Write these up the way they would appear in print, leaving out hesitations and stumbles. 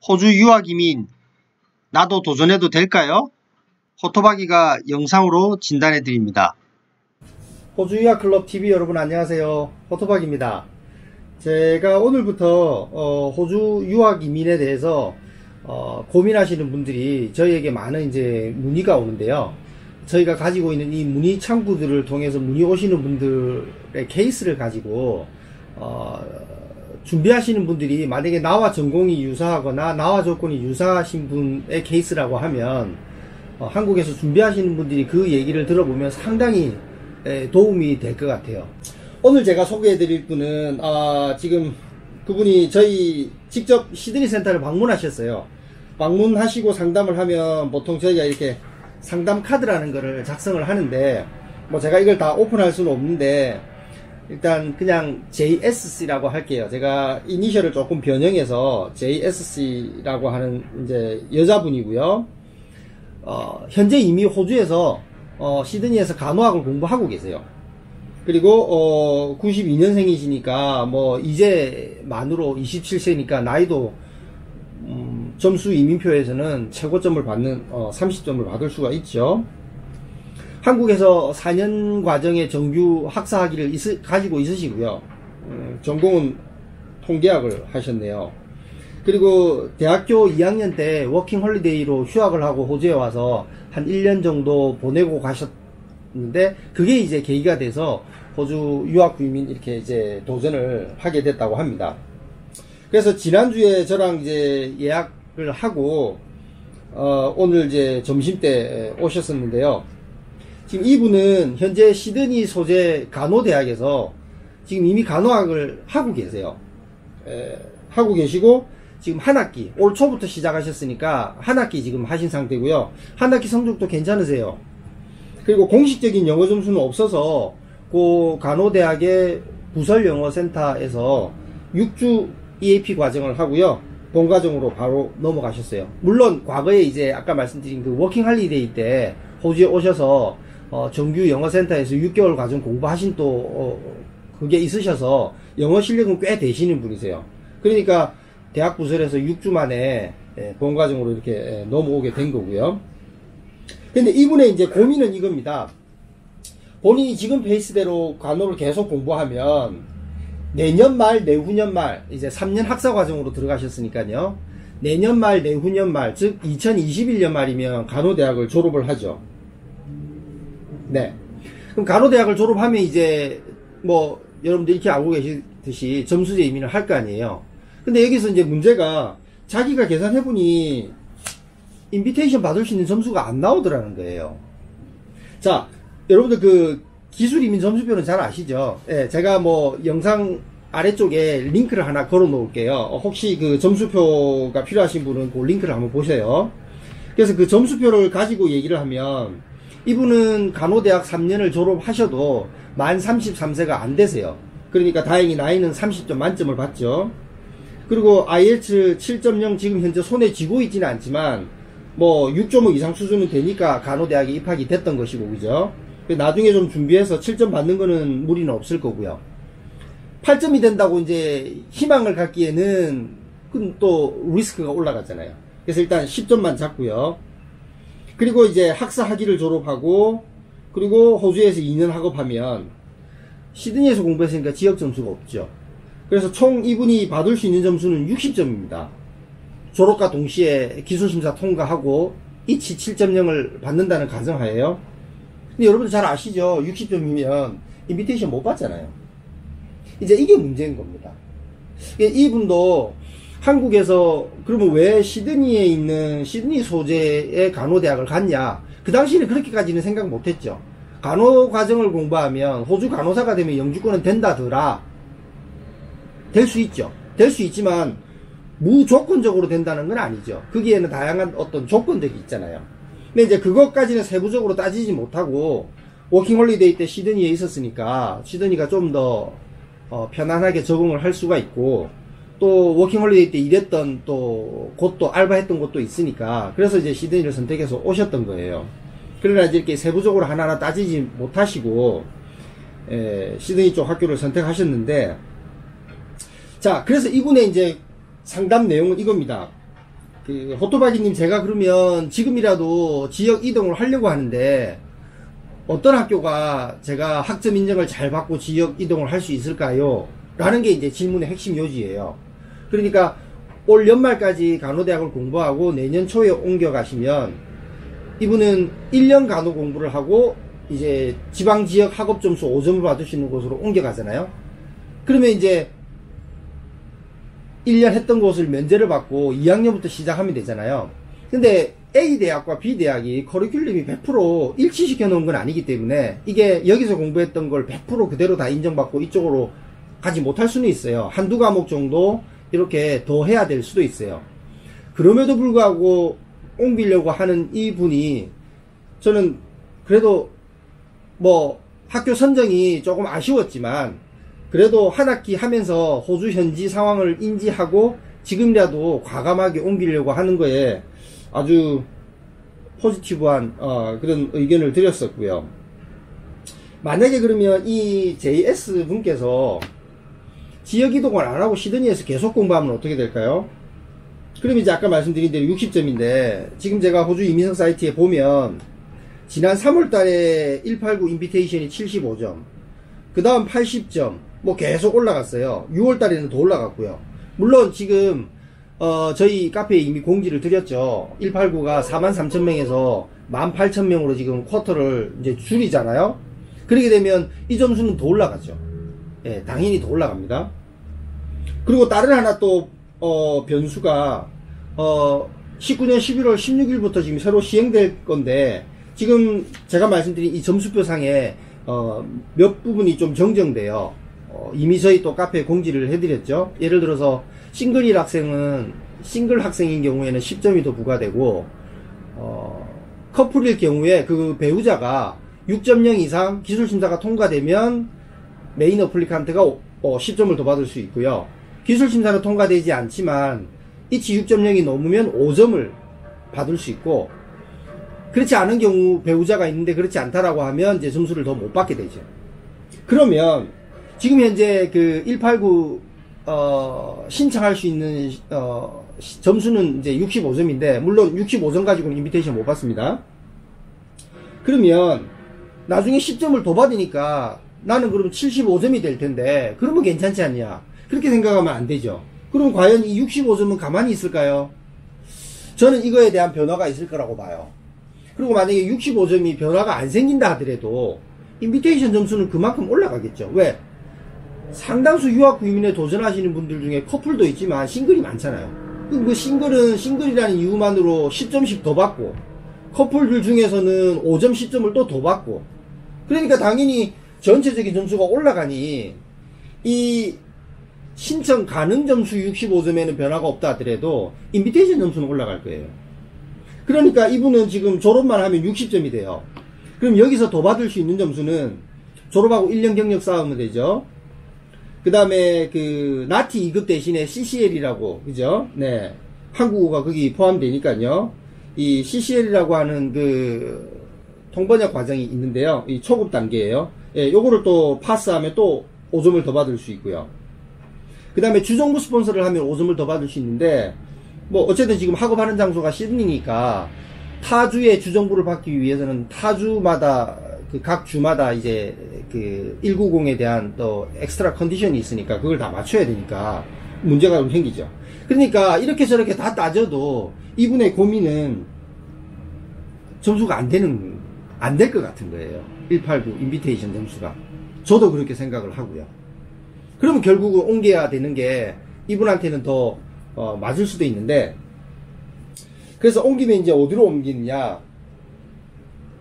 호주 유학 이민 나도 도전해도 될까요? 호토박이가 영상으로 진단해 드립니다. 호주 유학 클럽 TV 여러분 안녕하세요. 호토박입니다. 제가 오늘부터 호주 유학 이민에 대해서 고민하시는 분들이 저희에게 많은 이제 문의가 오는데요. 저희가 가지고 있는 이 문의 창구들을 통해서 문의 오시는 분들의 케이스를 가지고 준비하시는 분들이 만약에 나와 전공이 유사하거나 나와 조건이 유사하신 분의 케이스라고 하면 한국에서 준비하시는 분들이 그 얘기를 들어보면 상당히 도움이 될 것 같아요. 오늘 제가 소개해 드릴 분은 지금 그분이 저희 직접 시드니 센터를 방문하셨어요. 방문하시고 상담을 하면 보통 저희가 이렇게 상담 카드라는 거를 작성을 하는데 뭐 제가 이걸 다 오픈할 수는 없는데 일단 그냥 JSC라고 할게요. 제가 이니셜을 조금 변형해서 JSC라고 하는 이제 여자분이고요. 현재 이미 호주에서 시드니에서 간호학을 공부하고 계세요. 그리고 92년생이시니까 뭐 이제 만으로 27세니까 나이도 점수 이민표에서는 최고점을 받는 30점을 받을 수가 있죠. 한국에서 4년 과정의 정규 학사 학위를 가지고 있으시고요. 전공은 통계학을 하셨네요. 그리고 대학교 2학년 때 워킹 홀리데이로 휴학을 하고 호주에 와서 한 1년 정도 보내고 가셨는데 그게 이제 계기가 돼서 호주 유학 구민 이렇게 이제 도전을 하게 됐다고 합니다. 그래서 지난주에 저랑 이제 예약을 하고 오늘 이제 점심때 오셨었는데요. 지금 이분은 현재 시드니 소재 간호대학에서 지금 이미 간호학을 하고 계세요. 하고 계시고 지금 한 학기 올 초부터 시작하셨으니까 한 학기 지금 하신 상태고요. 한 학기 성적도 괜찮으세요. 그리고 공식적인 영어 점수는 없어서 그 간호대학의 부설영어센터에서 6주 EAP 과정을 하고요. 본과정으로 바로 넘어가셨어요. 물론 과거에 이제 아까 말씀드린 그 워킹 할리데이 때 호주에 오셔서 정규 영어센터에서 6개월 과정 공부하신 또 그게 있으셔서 영어 실력은 꽤 되시는 분이세요. 그러니까 대학 부설에서 6주 만에 본과정으로 이렇게 넘어오게 된 거고요. 근데 이분의 이제 고민은 이겁니다. 본인이 지금 페이스대로 간호를 계속 공부하면 내년 말, 내후년 말 이제 3년 학사 과정으로 들어가셨으니까요. 내년 말, 내후년 말, 즉 2021년 말이면 간호대학을 졸업을 하죠. 네. 그럼 간호대학을 졸업하면 이제 뭐 여러분들 이렇게 알고 계시듯이 점수제 이민을 할 거 아니에요. 근데 여기서 이제 문제가 자기가 계산해보니 인비테이션 받을 수 있는 점수가 안 나오더라는 거예요. 자, 여러분들 그 기술 이민 점수표는 잘 아시죠? 예, 제가 뭐 영상 아래쪽에 링크를 하나 걸어 놓을게요. 혹시 그 점수표가 필요하신 분은 그 링크를 한번 보세요. 그래서 그 점수표를 가지고 얘기를 하면 이분은 간호대학 3년을 졸업하셔도 만 33세가 안 되세요. 그러니까 다행히 나이는 30점 만점을 받죠. 그리고 IELTS 7.0 지금 현재 손에 쥐고 있지는 않지만 뭐 6.5 이상 수준은 되니까 간호대학에 입학이 됐던 것이고, 그죠? 나중에 좀 준비해서 7점 받는 거는 무리는 없을 거고요. 8점이 된다고 이제 희망을 갖기에는 또 리스크가 올라갔잖아요. 그래서 일단 10점만 잡고요. 그리고 이제 학사 학위를 졸업하고 그리고 호주에서 2년 학업하면 시드니에서 공부했으니까 지역 점수가 없죠. 그래서 총 이분이 받을 수 있는 점수는 60점입니다. 졸업과 동시에 기술심사 통과하고 이치 7.0을 받는다는 가정하에요. 근데 여러분들 잘 아시죠? 60점이면 인비테이션 못 받잖아요. 이제 이게 문제인 겁니다. 이분도 한국에서 그러면 왜 시드니에 있는 시드니 소재의 간호대학을 갔냐? 그 당시에는 그렇게까지는 생각 못했죠. 간호 과정을 공부하면 호주 간호사가 되면 영주권은 된다더라. 될 수 있죠. 될 수 있지만 무조건적으로 된다는 건 아니죠. 거기에는 다양한 어떤 조건들이 있잖아요. 근데 이제 그것까지는 세부적으로 따지지 못하고 워킹 홀리데이 때 시드니에 있었으니까 시드니가 좀 더 편안하게 적응을 할 수가 있고 또 워킹 홀리데이 때 일했던 또 곳도 알바했던 곳도 있으니까 그래서 이제 시드니를 선택해서 오셨던 거예요. 그러나 이제 이렇게 세부적으로 하나하나 따지지 못하시고 시드니 쪽 학교를 선택하셨는데, 자, 그래서 이분의 이제 상담 내용은 이겁니다. 호토바기님, 제가 그러면 지금이라도 지역 이동을 하려고 하는데 어떤 학교가 제가 학점 인정을 잘 받고 지역 이동을 할 수 있을까요? 라는 게 이제 질문의 핵심 요지예요. 그러니까 올 연말까지 간호대학을 공부하고 내년 초에 옮겨가시면 이분은 1년 간호 공부를 하고 이제 지방지역 학업점수 5점을 받을 수 있는 곳으로 옮겨가잖아요. 그러면 이제 1년 했던 곳을 면제를 받고 2학년부터 시작하면 되잖아요. 근데 A대학과 B대학이 커리큘럼이 100% 일치시켜 놓은 건 아니기 때문에 이게 여기서 공부했던 걸 100% 그대로 다 인정받고 이쪽으로 가지 못할 수는 있어요. 한두 과목 정도 이렇게 더 해야 될 수도 있어요. 그럼에도 불구하고 옮기려고 하는 이분이 저는 그래도 뭐 학교 선정이 조금 아쉬웠지만 그래도 한 학기 하면서 호주 현지 상황을 인지하고 지금이라도 과감하게 옮기려고 하는 거에 아주 포지티브한 그런 의견을 드렸었고요. 만약에 그러면 이 JS 분께서 지역 이동을 안 하고 시드니에서 계속 공부하면 어떻게 될까요? 그럼 이제 아까 말씀드린 대로 60점인데 지금 제가 호주 이민석 사이트에 보면 지난 3월 달에 189 인비테이션이 75점, 그 다음 80점, 뭐 계속 올라갔어요. 6월 달에는 더 올라갔고요. 물론 지금 저희 카페에 이미 공지를 드렸죠. 189가 43,000명에서 18,000명으로 지금 쿼터를 이제 줄이잖아요. 그렇게 되면 이 점수는 더 올라가죠. 예, 당연히 더 올라갑니다. 그리고 다른 하나 또 변수가 19년 11월 16일부터 지금 새로 시행될 건데 지금 제가 말씀드린 이 점수표상에 몇 부분이 좀 정정돼요. 이미 저희 또 카페에 공지를 해드렸죠. 예를 들어서 싱글 학생인 경우에는 10점이 더 부과되고 커플일 경우에 그 배우자가 6.0 이상 기술심사가 통과되면 메인 어플리칸트가 10점을 더 받을 수 있고요. 기술심사는 통과되지 않지만 이치 6.0이 넘으면 5점을 받을 수 있고, 그렇지 않은 경우 배우자가 있는데 그렇지 않다라고 하면 이제 점수를 더 못 받게 되죠. 그러면 지금 현재 그 189 신청할 수 있는 점수는 이제 65점인데 물론 65점 가지고는 인비테이션 못 받습니다. 그러면 나중에 10점을 더 받으니까 나는 그럼 75점이 될 텐데 그러면 괜찮지 않냐, 그렇게 생각하면 안 되죠. 그럼 과연 이 65점은 가만히 있을까요? 저는 이거에 대한 변화가 있을 거라고 봐요. 그리고 만약에 65점이 변화가 안 생긴다 하더라도 인비테이션 점수는 그만큼 올라가겠죠. 왜? 상당수 유학 구민에 도전하시는 분들 중에 커플도 있지만 싱글이 많잖아요. 그 싱글은 싱글이라는 이유만으로 10점씩 더 받고 커플들 중에서는 5점 10점을 또 더 받고, 그러니까 당연히 전체적인 점수가 올라가니 이 신청 가능 점수 65점에는 변화가 없다 하더라도 인비테이션 점수는 올라갈 거예요. 그러니까 이분은 지금 졸업만 하면 60점이 돼요. 그럼 여기서 더 받을 수 있는 점수는 졸업하고 1년 경력 쌓으면 되죠. 그 다음에 그 나티 2급 대신에 CCL이라고, 그죠? 네, 한국어가 거기 포함되니까요. 이 CCL이라고 하는 그 통번역 과정이 있는데요. 이 초급 단계예요. 예, 요거를 또 파스하면 또 5점을 더 받을 수 있고요. 그 다음에 주정부 스폰서를 하면 5점을 더 받을 수 있는데, 뭐 어쨌든 지금 학업하는 장소가 시드니니까 타주의 주정부를 받기 위해서는 타주마다 그 각 주마다 이제 그 190에 대한 또 엑스트라 컨디션이 있으니까 그걸 다 맞춰야 되니까 문제가 좀 생기죠. 그러니까 이렇게 저렇게 다 따져도 이분의 고민은 점수가 안 될 것 같은 거예요. 189 인비테이션 점수가. 저도 그렇게 생각을 하고요. 그러면 결국은 옮겨야 되는 게 이분한테는 더 맞을 수도 있는데, 그래서 옮기면 이제 어디로 옮기느냐,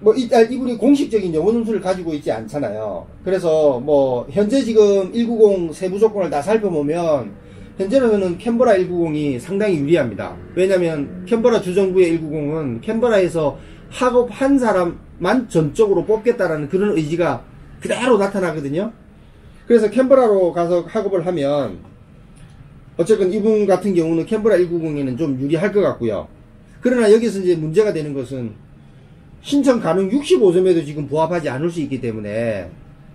뭐 일단 이분이 공식적인 영어 점수를 가지고 있지 않잖아요. 그래서 뭐 현재 지금 190 세부 조건을 다 살펴보면 현재로서는 캔버라 190이 상당히 유리합니다. 왜냐면 캔버라 주정부의 190은 캔버라에서 학업한 사람만 전적으로 뽑겠다라는 그런 의지가 그대로 나타나거든요. 그래서 캔버라로 가서 학업을 하면 어쨌든 이분 같은 경우는 캔버라 190에는 좀 유리할 것 같고요. 그러나 여기서 이제 문제가 되는 것은 신청 가능 65점에도 지금 부합하지 않을 수 있기 때문에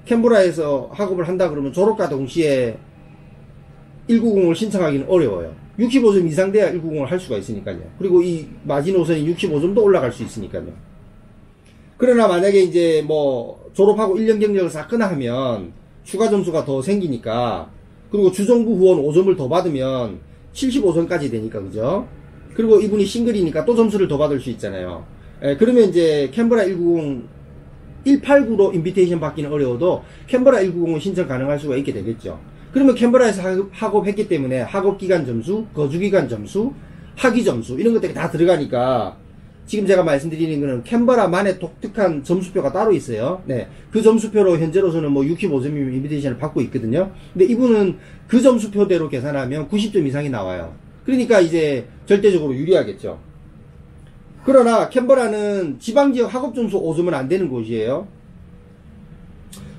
캔버라에서 학업을 한다 그러면 졸업과 동시에 190을 신청하기는 어려워요. 65점 이상 돼야 190을 할 수가 있으니까요. 그리고 이 마지노선이 65점도 올라갈 수 있으니까요. 그러나 만약에 이제 뭐 졸업하고 1년 경력을 쌓거나 하면 추가 점수가 더 생기니까, 그리고 주정부 후원 5점을 더 받으면 75점까지 되니까, 그죠? 그리고 이분이 싱글이니까 또 점수를 더 받을 수 있잖아요. 그러면 이제 캔버라 190 189로 인비테이션 받기는 어려워도 캔버라 190은 신청 가능할 수가 있게 되겠죠. 그러면 캔버라에서 학업했기 때문에 학업기간 점수, 거주기간 점수, 학위 점수 이런 것들이 다 들어가니까 지금 제가 말씀드리는 거는 캔버라만의 독특한 점수표가 따로 있어요. 네, 그 점수표로 현재로서는 뭐 65점이면 인비테이션을 받고 있거든요. 근데 이분은 그 점수표대로 계산하면 90점 이상이 나와요. 그러니까 이제 절대적으로 유리하겠죠. 그러나 캔버라는 지방지역 학업점수 5점은 안 되는 곳이에요.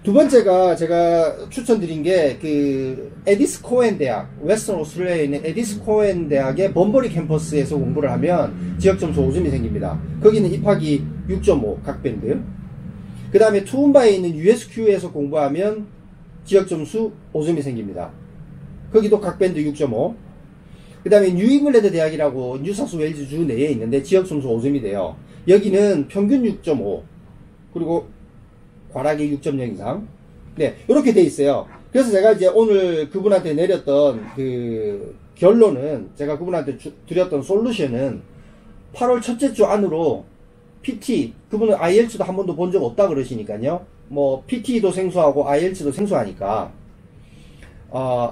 두 번째가 제가 추천드린 게 그 에디스 코엔 대학, 웨스턴 오스트레일리아에 있는 에디스 코엔 대학의 범버리 캠퍼스에서 공부를 하면 지역점수 5점이 생깁니다. 거기는 입학이 6.5 각밴드. 그 다음에 투움바에 있는 USQ에서 공부하면 지역점수 5점이 생깁니다. 거기도 각밴드 6.5. 그 다음에 뉴잉글랜드 대학이라고 뉴사우스 웨일즈 주 내에 있는데 지역점수 5점이 돼요. 여기는 평균 6.5 그리고 과락이 6.0 이상. 네, 이렇게 돼 있어요. 그래서 제가 이제 오늘 그분한테 내렸던 그 결론은, 제가 그분한테 드렸던 솔루션은 8월 첫째 주 안으로 PT, 그분은 IELTS도 한 번도 본 적 없다 그러시니까요. 뭐 PT도 생소하고 IELTS도 생소하니까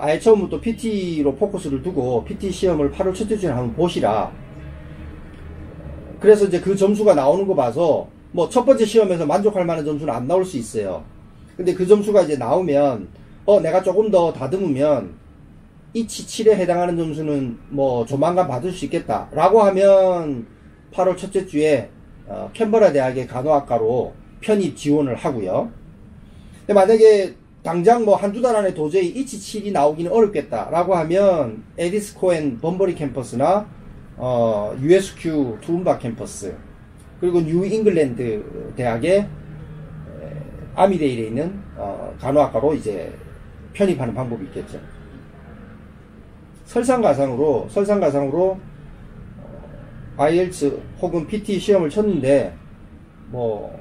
아예 처음부터 PT로 포커스를 두고 PT 시험을 8월 첫째 주에 한번 보시라. 그래서 이제 그 점수가 나오는 거 봐서 뭐 첫 번째 시험에서 만족할 만한 점수는 안 나올 수 있어요. 근데 그 점수가 이제 나오면 내가 조금 더 다듬으면 이치 7에 해당하는 점수는 뭐 조만간 받을 수 있겠다 라고 하면 8월 첫째 주에 캔버라 대학의 간호학과로 편입 지원을 하고요. 근데 만약에 당장 뭐 한두 달 안에 도저히 이치 7이 나오기는 어렵겠다 라고 하면 에디스 코엔 범버리 캠퍼스나 USQ 투움바 캠퍼스, 그리고 뉴 잉글랜드 대학의 아미데일에 있는 간호학과로 이제 편입하는 방법이 있겠죠. 설상가상으로 IELTS 혹은 PT 시험을 쳤는데 뭐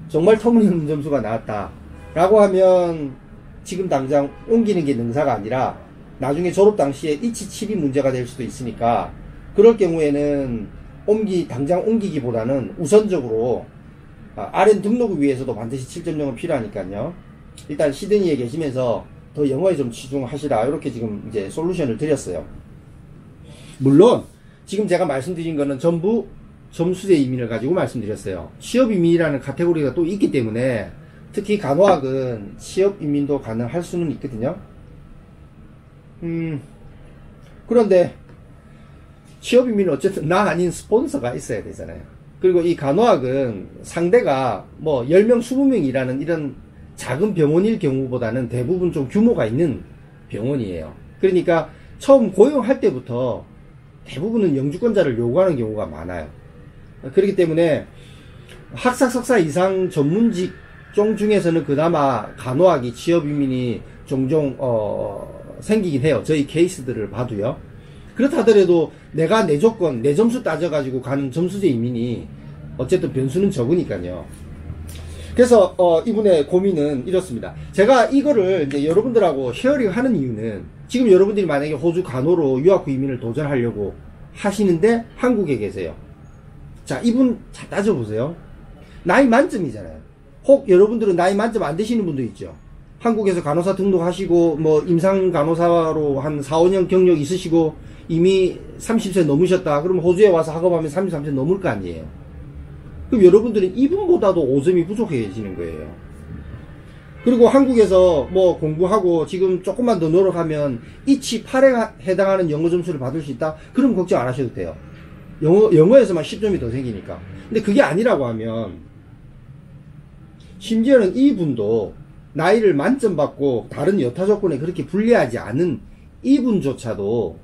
정말 터무니없는 점수가 나왔다 라고 하면 지금 당장 옮기는 게 능사가 아니라 나중에 졸업 당시에 이치 7이 문제가 될 수도 있으니까, 그럴 경우에는 당장 옮기기보다는 우선적으로 RN 등록을 위해서도 반드시 7.0은 필요하니까요. 일단 시드니에 계시면서 더 영어에 좀 치중하시라, 이렇게 지금 이제 솔루션을 드렸어요. 물론 지금 제가 말씀드린 거는 전부 점수제 이민을 가지고 말씀드렸어요. 취업 이민이라는 카테고리가 또 있기 때문에 특히 간호학은 취업 이민도 가능할 수는 있거든요. 그런데 취업 이민은 어쨌든 나 아닌 스폰서가 있어야 되잖아요. 그리고 이 간호학은 상대가 뭐 10명, 20명 일하는 이런 작은 병원일 경우보다는 대부분 좀 규모가 있는 병원이에요. 그러니까 처음 고용할 때부터 대부분은 영주권자를 요구하는 경우가 많아요. 그렇기 때문에 학사, 석사 이상 전문직 종 중에서는 그나마 간호학이 취업 이민이 종종 생기긴 해요. 저희 케이스들을 봐도요. 그렇다 하더라도 내가 내 조건, 내 점수 따져가지고 가는 점수제 이민이 어쨌든 변수는 적으니까요. 그래서 이분의 고민은 이렇습니다. 제가 이거를 이제 여러분들하고 쉐어링 하는 이유는, 지금 여러분들이 만약에 호주 간호로 유학 후 이민을 도전하려고 하시는데 한국에 계세요. 자, 이분 잘 따져보세요. 나이 만점이잖아요. 혹 여러분들은 나이 만점 안 되시는 분도 있죠. 한국에서 간호사 등록하시고 뭐 임상 간호사로 한 4, 5년 경력 있으시고 이미 30세 넘으셨다. 그러면 호주에 와서 학업하면 33세 넘을 거 아니에요. 그럼 여러분들은 이분보다도 5점이 부족해지는 거예요. 그리고 한국에서 뭐 공부하고 지금 조금만 더 노력하면 이치 8에 해당하는 영어 점수를 받을 수 있다? 그럼 걱정 안 하셔도 돼요. 영어에서만 10점이 더 생기니까. 근데 그게 아니라고 하면, 심지어는 이분도 나이를 만점 받고 다른 여타 조건에 그렇게 불리하지 않은 이분조차도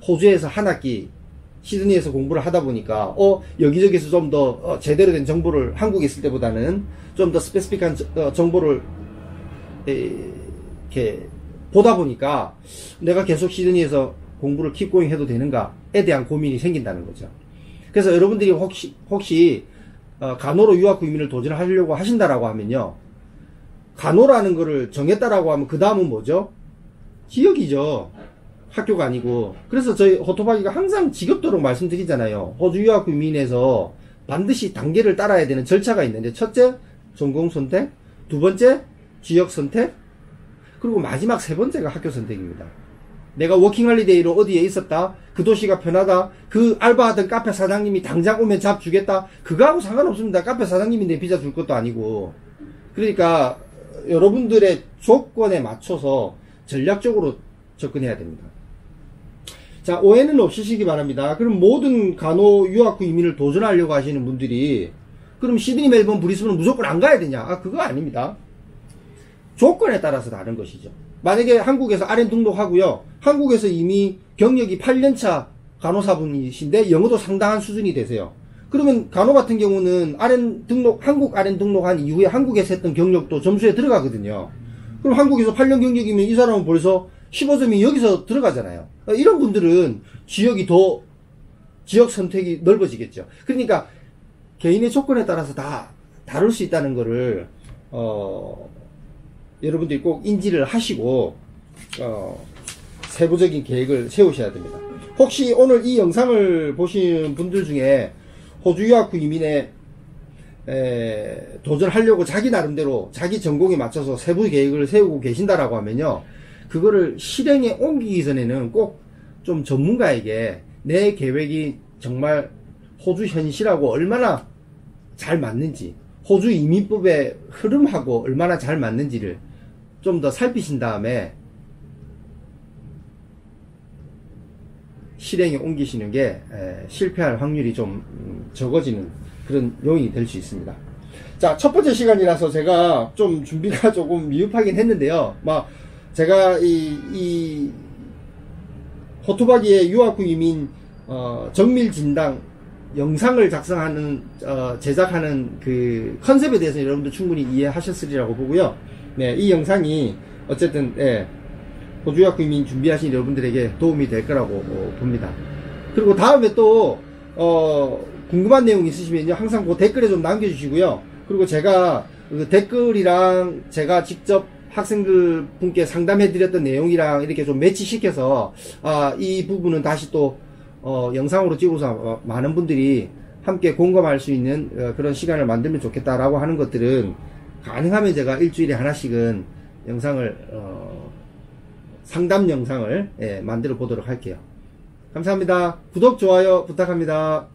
호주에서 한 학기 시드니에서 공부를 하다 보니까 여기저기서 좀 더 제대로 된 정보를 한국에 있을 때보다는 좀 더 스페시픽한 정보를 이렇게 보다 보니까 내가 계속 시드니에서 공부를 킵고잉 해도 되는가에 대한 고민이 생긴다는 거죠. 그래서 여러분들이 혹시 간호로 유학 후 이민을 도전하려고 하신다라고 하면요, 간호라는 거를 정했다라고 하면 그 다음은 뭐죠? 지역이죠. 학교가 아니고. 그래서 저희 호토바기가 항상 지겹도록 말씀드리잖아요. 호주 유학 후 이민에서 반드시 단계를 따라야 되는 절차가 있는데, 첫째 전공 선택, 두 번째 지역 선택, 그리고 마지막 세 번째가 학교 선택입니다. 내가 워킹홀리데이로 어디에 있었다, 그 도시가 편하다, 그 알바하던 카페 사장님이 당장 오면 잡 주겠다, 그거하고 상관없습니다. 카페 사장님이 내 비자 줄 것도 아니고. 그러니까 여러분들의 조건에 맞춰서 전략적으로 접근해야 됩니다. 자, 오해는 없으시기 바랍니다. 그럼 모든 간호 유학 후 이민을 도전하려고 하시는 분들이 그럼 시드니, 멜번, 브리스번은 무조건 안 가야 되냐? 그거 아닙니다. 조건에 따라서 다른 것이죠. 만약에 한국에서 RM 등록하고요, 한국에서 이미 경력이 8년차 간호사분이신데 영어도 상당한 수준이 되세요. 그러면 간호 같은 경우는 한국 RM 등록한 이후에 한국에서 했던 경력도 점수에 들어가거든요. 그럼 한국에서 8년 경력이면 이 사람은 벌써 15점이 여기서 들어가잖아요. 이런 분들은 지역 선택이 넓어지겠죠. 그러니까 개인의 조건에 따라서 다 다를 수 있다는 거를 여러분들이 꼭 인지를 하시고 세부적인 계획을 세우셔야 됩니다. 혹시 오늘 이 영상을 보신 분들 중에 호주 유학 후 이민에 도전하려고 자기 나름대로 자기 전공에 맞춰서 세부 계획을 세우고 계신다라고 하면요, 그거를 실행에 옮기기 전에는 꼭 좀 전문가에게 내 계획이 정말 호주 현실하고 얼마나 잘 맞는지, 호주 이민법의 흐름하고 얼마나 잘 맞는지를 좀 더 살피신 다음에 실행에 옮기시는 게 실패할 확률이 좀 적어지는 그런 요인이 될 수 있습니다. 자, 첫 번째 시간이라서 제가 좀 준비가 조금 미흡하긴 했는데요. 제가 이 호토바기의 유학 후 이민 정밀 진단 영상을 제작하는 그 컨셉에 대해서 여러분들 충분히 이해하셨으리라고 보고요. 네, 이 영상이 어쨌든 호주 유학 후 이민 준비하신 여러분들에게 도움이 될 거라고 봅니다. 그리고 다음에 또 궁금한 내용 있으시면요, 항상 그 댓글에 좀 남겨주시고요. 그리고 제가 그 댓글이랑 제가 직접 학생들 분께 상담해드렸던 내용이랑 이렇게 좀 매치시켜서 이 부분은 다시 또 영상으로 찍어서 많은 분들이 함께 공감할 수 있는 그런 시간을 만들면 좋겠다라고 하는 것들은 가능하면 제가 일주일에 하나씩은 영상을 상담 영상을 만들어 보도록 할게요. 감사합니다. 구독, 좋아요 부탁합니다.